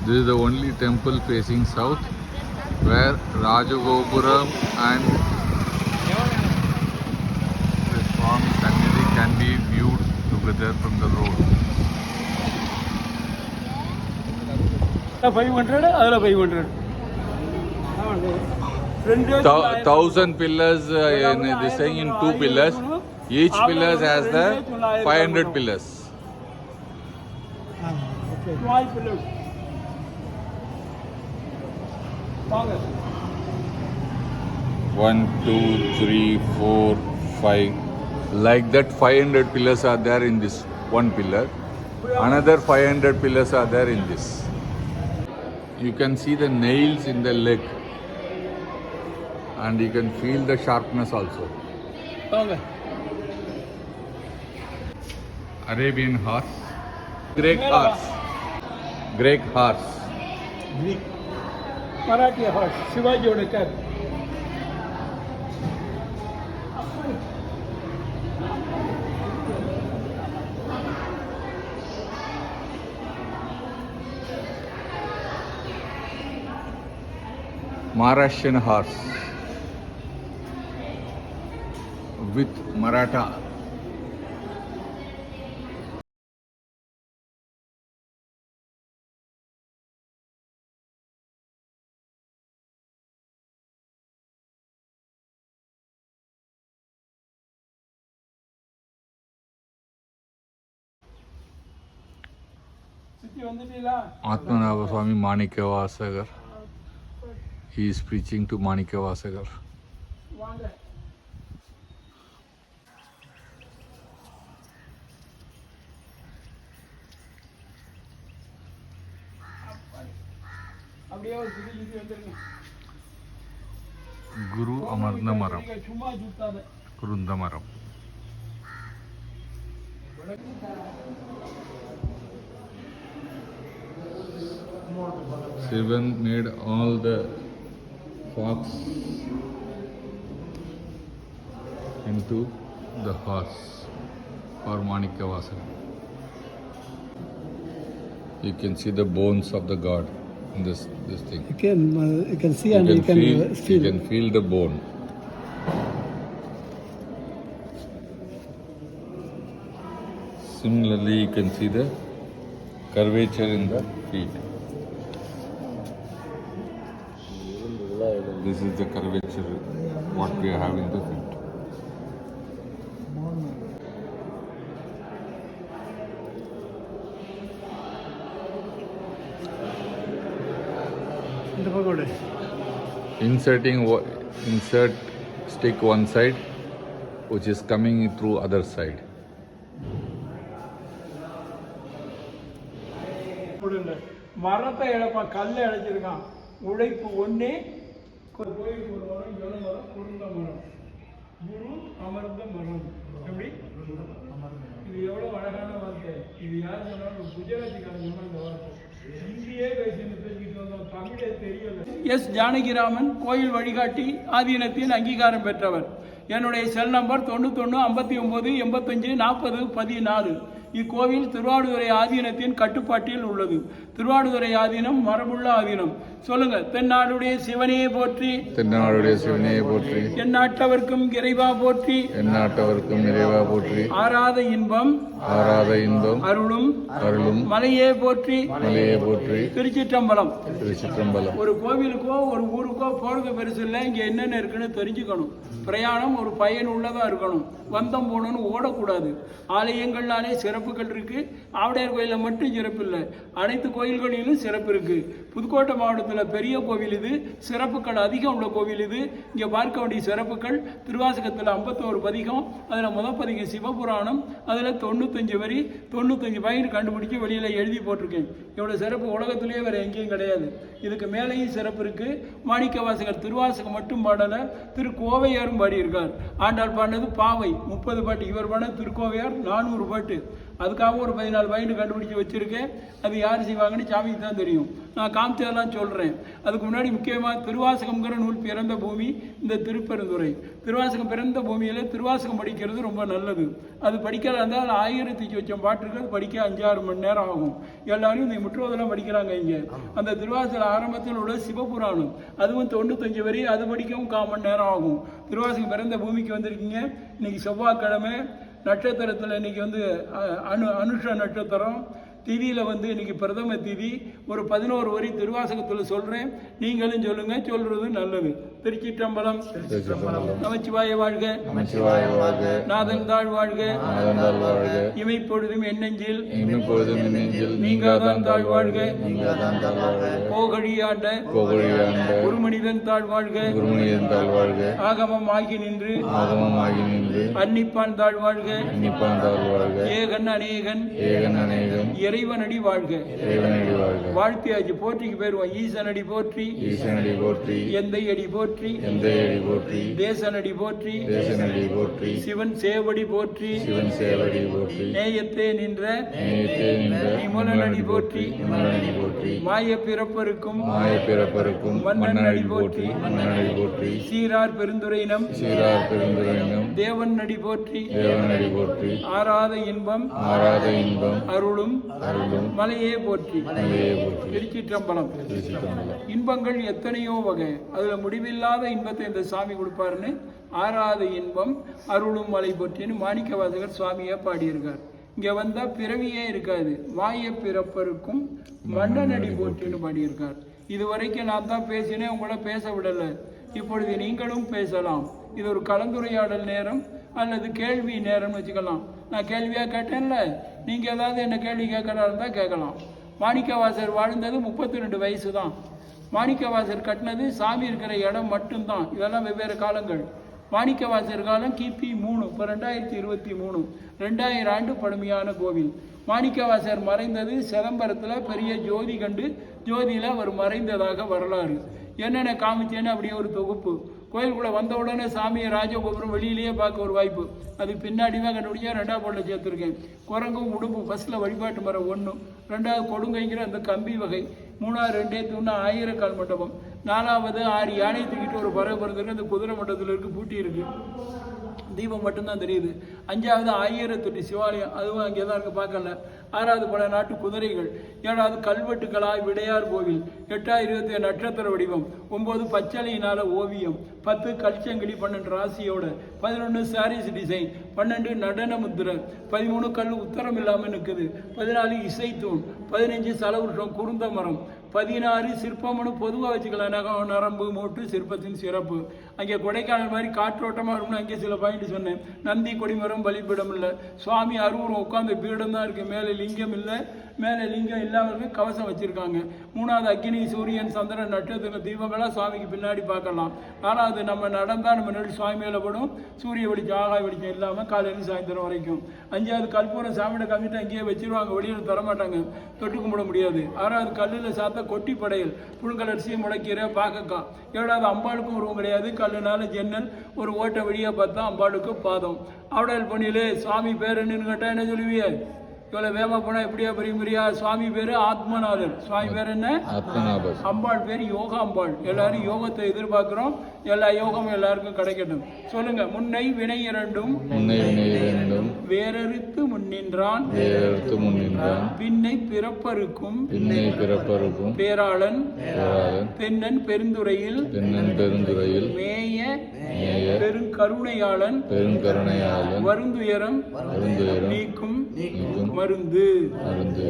This is the only temple facing south where Rajagopuram and the Swami Sannidhi can be viewed together from the road. 500, other 500. 1,000 pillars in this thing in 2 pillars. Each pillar has the 500 pillars. 12 pillars. 1, 2, 3, 4, 5. Like that 500 pillars are there in this one pillar. Another 500 pillars are there in this. You can see the nails in the leg. And you can feel the sharpness also. Arabian horse. Greek horse. Greek horse. Greek. Marathi horse. Shivaji Odekar. Maharashtrian horse. With Maratha. Atmanabha Swami Manikavasagar. He is preaching to Manikavasagar. Guru Amarna Maram. Kurunda Maram. Shivan made all the fox into the horse for Manikavasagar. You can see the bones of the god in this thing. You can see and you can feel. You can feel the bone. Similarly, you can see the curvature in the feet. This is the curvature what we have in the feet. Insert stick one side, which is coming through other side. மரத்தை இழப்பான், கல்லை அழைச்சிருக்கான். உழைப்பு ஒன்னே கோயிலுக்கு ஒரு மரம், யோன மரம், குருந்த மரம், குரு அமர்ந்த மரம். எப்படி இது எவ்வளவு அழகான வார்த்தை. இது யார் சொன்னாலும் குஜராத்திக்காரன் சொன்ன இந்த வார்த்தை. இந்தியே பேசிட்டு பேசிக்கிட்டு வந்தோம், தமிழே தெரியல. எஸ் ஜானகிராமன், கோயில் வழிகாட்டி, ஆதீனத்தின் அங்கீகாரம் பெற்றவர். என்னுடைய செல் நம்பர் 91 59 85 40 14. இக்கோவில் திருவாடுதுறை ஆதீனத்தின் கட்டுப்பாட்டில் உள்ளது. திருவாடுதுறை ஆதீனம் மரபுள்ள ஆதீனம். சொல்லுங்க. தென்னாடுடைய சிவனே போற்றி, தென்னாடுடைய சிவனே போற்றி, எந்நாட்டவர்க்கும் இறைவா போற்றி, எந்நாட்டவர்க்கும் இறைவா போற்றி, ஆராத இன்பம் ஆராத இன்பம் அருளும் அருளும் மலையே போற்றி, மலையே போற்றி. திருச்சிற்றம்பலம். திருச்சிற்றம்பலம். ஒரு கோவிலுக்கோ ஒரு ஊருக்கோ போறது பெருசு இல்லை. இங்க என்னென்ன இருக்குன்னு தெரிஞ்சுக்கணும். பிரயாணம் ஒரு பயனுள்ளதா இருக்கணும். வந்தம் போகணும்னு ஓடக்கூடாது. ஆலயங்கள்னாலே சிறப்புகள் இருக்கு. ஆவுடையார் கோயிலில் மட்டும் சிறப்பு இல்லை, அனைத்து கோயில்களிலும் சிறப்பு இருக்கு. புதுக்கோட்டை மாவட்டத்தில் பெரிய கோவில் இது. சிறப்புகள் அதிகம் உள்ள கோவில் இது. இங்கே பார்க்க வேண்டிய சிறப்புகள் திருவாசகத்தில் 51 பதிகம். அதில் முதல் பதிகம் சிவபுராணம். அதில் 95 வரி 95 பயிர் கண்டுபிடிச்சி வெளியில் எழுதி போட்டிருக்கேன். இவ்வளோ சிறப்பு உலகத்திலேயே வேறு எங்கேயும் கிடையாது. இதுக்கு மேலேயும் சிறப்பு இருக்கு. மாணிக்கவாசகர் திருவாசகம் மட்டும் பாடலை, திருக்கோவையாரும் பாடியிருக்கார். ஆண்டாள் பாடினது பாவை 30 பாட்டு, இவர் பாடினது திருக்கோவையார் 400 பாட்டு. அதுக்காக ஒரு 14 பாயிண்ட் கண்டுபிடிச்சி வச்சுருக்கேன். அது யார் செய்வாங்கன்னு சாமிக்கு தான் தெரியும். நான் காமிச்சதெல்லாம் சொல்கிறேன். அதுக்கு முன்னாடி முக்கியமாக திருவாசகம்ங்கிற நூல் பிறந்த பூமி இந்த திருப்பெருந்துறை. திருவாசகம் பிறந்த பூமியில் திருவாசகம் படிக்கிறது ரொம்ப நல்லது. அது படிக்கிறதா இருந்தால் 1000 சொச்சம் பாட்டு இருக்குது. அது படிக்க 5-6 மணி நேரம் ஆகும். எல்லாரும் இந்த முற்றுவதெல்லாம் படிக்கிறாங்க. இங்கே அந்த திருவாசக ஆரம்பத்தில் உள்ள சிவபுராணம், அதுவும் 95 வரி, அது படிக்கவும் 1/4 மணி நேரம் ஆகும். திருவாசகம் பிறந்த பூமிக்கு வந்திருக்கீங்க. இன்னைக்கு செவ்வாய்க்கிழமை, நட்சத்திரத்தில் இன்னைக்கு அனுஷ நட்சத்திரம், திதியில் இன்னைக்கு பிரதம திதி. ஒரு 11 வரி திருவாசகத்தில் சொல்கிறேன், நீங்களும் சொல்லுங்க, சொல்றது நல்லது. திருச்சிற்றம்பலம். நமச்சிவாய வாழ்க, நாதன் தாழ் வாழ்க, இமைப்பொழுதும் என்னெஞ்சில் நீங்காதான் தாழ் வாழ்க, கோகழியாண்ட ஒரு மனிதன் தாழ் வாழ்க, ஆகமம் ஆகி நின்று அன்னிப்பான் தாழ் வாழ்க, ஏகன் அநேகன் இறைவனடி வாழ்க. வாழ்த்தியாச்சு. போற்றிக்கு பேருவோம். ஈசனடி போற்றி, எந்தை அடி போற்றி, தேசனடி போற்றி, சிவன் சேவடி போற்றி, நேயத்தே நின்ற நிமலனடி போற்றி, மாய பிறப்பருக்கும் மன்னனடி போற்றி, சீரார் பெருந்துரையினம் தேவன் நடி போற்றி, ஆராத இன்பம் அருளும் மலையே போற்றி. திருச்சிற்றம்பலம். இன்பங்கள் எத்தனையோ வகை, அதுல முடிவில்லாத இன்பத்தை இந்த சாமி கொடுப்பாருன்னு ஆராத இன்பம் அருளும் மலை போற்றின்னு மாணிக்கவாசகர் சுவாமியா பாடியிருக்கார். இங்க வந்தா பிறவியே இருக்காது. மாய பிறப்பருக்கும் மன்னனடி போற்றின்னு பாடியிருக்கார். இதுவரைக்கும் நான் தான் பேசினேன், உங்களை பேச விடல. இப்பொழுது நீங்களும் பேசலாம். இது ஒரு கலந்துரையாடல் நேரம் அல்லது கேள்வி நேரம்னு வச்சுக்கலாம். நான் கேள்வியாக கேட்டேன்ல, நீங்கள் ஏதாவது என்ன கேள்வி கேட்கறதா இருந்தால் கேட்கலாம். மாணிக்கவாசர் வாழ்ந்தது 32 வயசு தான். மாணிக்கவாசர் கட்டினது சாமி இருக்கிற இடம் மட்டும்தான். இதெல்லாம் வெவ்வேறு காலங்கள். மாணிக்கவாசர் காலம் கிபி 3, இப்போ 2023, 2000 ஆண்டு பழமையான கோவில். மாணிக்கவாசர் மறைந்தது சிதம்பரத்தில் பெரிய ஜோதி கண்டு ஜோதியில் அவர் மறைந்ததாக வரலாறு. என்னென்ன காமிச்சேன்னு அப்படியே ஒரு தொகுப்பு. கோயிலுக்குள்ளே வந்த உடனே சாமியை ராஜகோபுரம் வெளியிலேயே பார்க்க ஒரு வாய்ப்பு. அது பின்னாடி தான் கண்டுபிடிச்சா 2ஆம் போட்டில் சேர்த்துருக்கேன். குரங்கும் உடும்பு ஃபஸ்ட்டில் வழிபாட்டு மரம் 1, 2வது கொடுங்கைங்கிற அந்த கம்பி வகை, 3வது 2 தூண் 1000 கால் மண்டபம், 4வது 6 யானை தூக்கிட்டு ஒரு பறவை பிறந்திருக்கு. அந்த குதிரை மண்டபத்தில் இருக்குது, பூட்டி இருக்குது, தீபம் மட்டும்தான் தெரியுது. 5வது 1008 சிவாலயம், அதுவும் அங்கே தான் இருக்குது, பார்க்கல. 6வது பல நாட்டு குதிரைகள், 7வது கல்வெட்டுக்களாய் விடையார் கோவில், 8வது 27 நட்சத்திர வடிவம், 9 பச்சளையினால ஓவியம், 10 கல்ச்சங்கிலி, 12 ராசியோட, 11 சாரீஸ் டிசைன், 12 நடன முத்திரை, 13 கல் உத்தரம் இல்லாமல் நிற்குது, 14 இசைத்தூண், 15 சலவருஷம் குருந்த மரம், 16 சிற்பம்னு பொதுவாக வச்சுக்கலாம். நரம்பு மூட்டு சிற்பத்தின் சிறப்பு. அங்கே கொடைக்கானல் மாதிரி காற்றோட்டமாக இருக்கும்னு அங்கே சில பாயிண்ட் சொன்னேன். நந்தி கொடிமரம் பலிபீடம் இல்லை. சுவாமி அருவரம் உட்காந்து பீடம் தான் இருக்குது. மேலே லிங்கம் இல்லை. மேலே லிங்கம் இல்லாமல் கவசம் வச்சுருக்காங்க. 3வது அக்னி, சூரியன், சந்திரன், நட்சத்திர தீபங்களாக சுவாமிக்கு பின்னாடி பார்க்கலாம். ஆனால் அது நம்ம நடந்தால் நம்ம நடு சுவாமி மேலே படும். சூரிய வெளிச்சம், ஆகாய வெளிச்சம் இல்லாமல் காலையில சாயந்தரம் வரைக்கும். 5வது கற்பூரம் சாமியோட கம்மிட்டு அங்கேயே வச்சிருவாங்க, வெளியில் தரமாட்டாங்க, தொட்டு கும்பிட முடியாது. 6வது கல்லில் சாத்த கொட்டி படையல், புழுங்கலரிசி, முளைக்கீரை, பாக்கக்காய். 7வது அம்பாளுக்கும் உருவம் கிடையாது. கல்லுனால ஜன்னல், ஒரு ஓட்டை வழியாக பார்த்தா அம்பாளுக்கு பாதம். அவடல் பண்ணியிலே சுவாமி பேர் என்னன்னு கேட்டால் என்ன சொல்லுவிய? இவ்வளோ வேமா போனால் எப்படியா பெரிய சுவாமி பேர் ஆத்மநாதர். சுவாமி பேர் என்ன? அம்பாள் பேர் யோகா அம்பாள். எல்லாரும் யோகத்தை எதிர்பார்க்கிறோம். எல்லா யோகமும் எல்லாருக்கும் கிடைக்கட்டும். சொல்லுங்க. முன்னை வினை இரண்டும் வேறறுத்து முன்னின்றான், பின்னை பிறப்பருக்கும் பேராளன் தென்னன் பெருந்துறையில் மேய பெருங்கருணையாளன் வருந்துயரம் நீக்கும் மருந்து.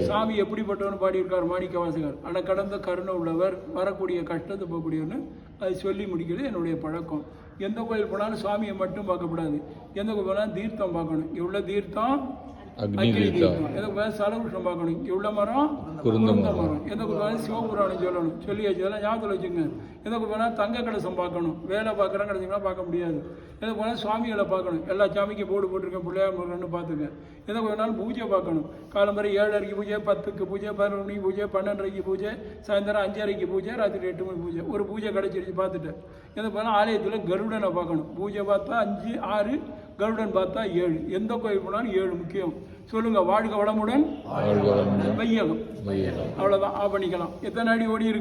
சாமி எப்படிப்பட்டவன்னு பாடியிருக்கார் மாணிக்கவாசகர். அட கடந்த கருணை உள்ளவர், வரக்கூடிய கஷ்டத்தை போகக்கூடியவன்னு அது சொல்லி முடிக்கிறது என்னுடைய பழக்கம். எந்த கோயில் போனாலும் சுவாமியை மட்டும் பார்க்கக்கூடாது. எந்த கோயில் போனாலும் தீர்த்தம் பார்க்கணும். இங்கே உள்ள தீர்த்தம் அக்னி தீர்த்தம். எந்த சலவிருஷம் பார்க்கணும். இங்கே உள்ள மரம் குருந்த மரம். எந்த கோயில் சிவபுராணம் சொல்லணும். சொல்லியாச்சு. இதெல்லாம் ஞாபகத்தில் வச்சுங்க. எந்த கோயில் தங்க கலசம் பார்க்கணும். வேலை பார்க்குறாங்க கிடைச்சிங்கன்னா பார்க்க முடியாது. எந்த போனால் சுவாமிகளை பார்க்கணும். எல்லா சாமிக்கும் போர்டு போட்டிருக்கேன், பிள்ளையார் முருகன்னு பார்த்துங்க. எந்த கோயில்னாலும் பூஜை பார்க்கணும். காலம்பரை 7:30 பூஜை, 10க்கு பூஜை, 11 மணிக்கு பூஜை, 12:30 பூஜை, சாயந்தரம் 5:30 பூஜை, ராத்திரி 8 மணி பூஜை. ஒரு பூஜை கிடைச்சிருச்சு பார்த்துட்டு. எந்த போனால் ஆலயத்தில் கருடனை பார்க்கணும். பூஜை பார்த்தா 5, 6, கருடன் பார்த்தா 7. எந்த கோயில் போனாலும் 7 முக்கியம். சொல்லுங்க, வாழ்க வளமுடன், வாழ்க வளமுடன், வையகம். வையகம். அவ்வளோதான், ஆஃப் பண்ணிக்கலாம். எத்தனை அடி ஓடி இருக்கு?